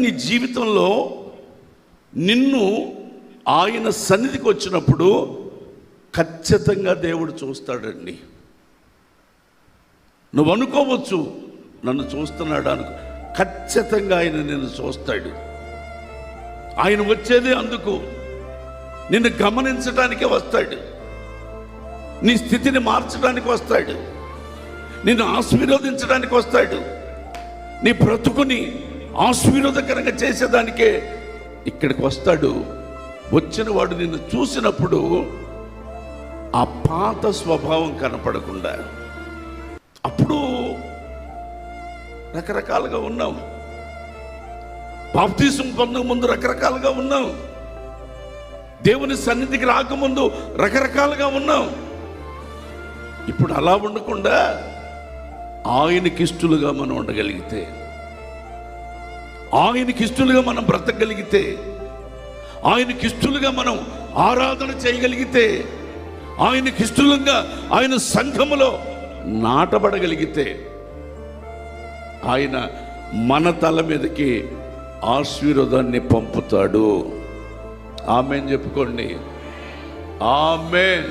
నీ జీవితంలో నిన్ను ఆయన సన్నిధికి వచ్చినప్పుడు ఖచ్చితంగా దేవుడు చూస్తాడండి. నువ్వు అనుకోవచ్చు నన్ను చూస్తున్నాడు అనుకో, ఖచ్చితంగా ఆయన నిన్ను చూస్తాడు. ఆయన వచ్చేదే అందుకు, నిన్ను గమనించడానికే వస్తాడు, నీ స్థితిని మార్చడానికి వస్తాడు, నిన్ను ఆశీర్వదించడానికి వస్తాడు, నీ బ్రతుకుని ఆశీర్వాదకరంగా చేసేదానికే ఇక్కడికి వస్తాడు. వచ్చిన వాడు నిన్ను చూసినప్పుడు ఆ పాత స్వభావం కనపడకుండా, అప్పుడు రకరకాలుగా ఉన్నాం, బాప్తిసం పొందక ముందు రకరకాలుగా ఉన్నాం, దేవుని సన్నిధికి రాకముందు రకరకాలుగా ఉన్నాం. ఇప్పుడు అలా ఉండకుండా ఆయనకిష్టులుగా మనం ఉండగలిగితే, ఆయనకిష్టులుగా మనం బ్రతకగలిగితే, ఆయనకిష్టులుగా మనం ఆరాధన చేయగలిగితే, ఆయనకిష్టులుగా ఆయన సంఘములో నాటబడగలిగితే, ఆయన మన తల మీదకి ఆశీర్వాదాన్ని పంపుతాడు. ఆమేన్ చెప్పుకోండి. ఆమేన్.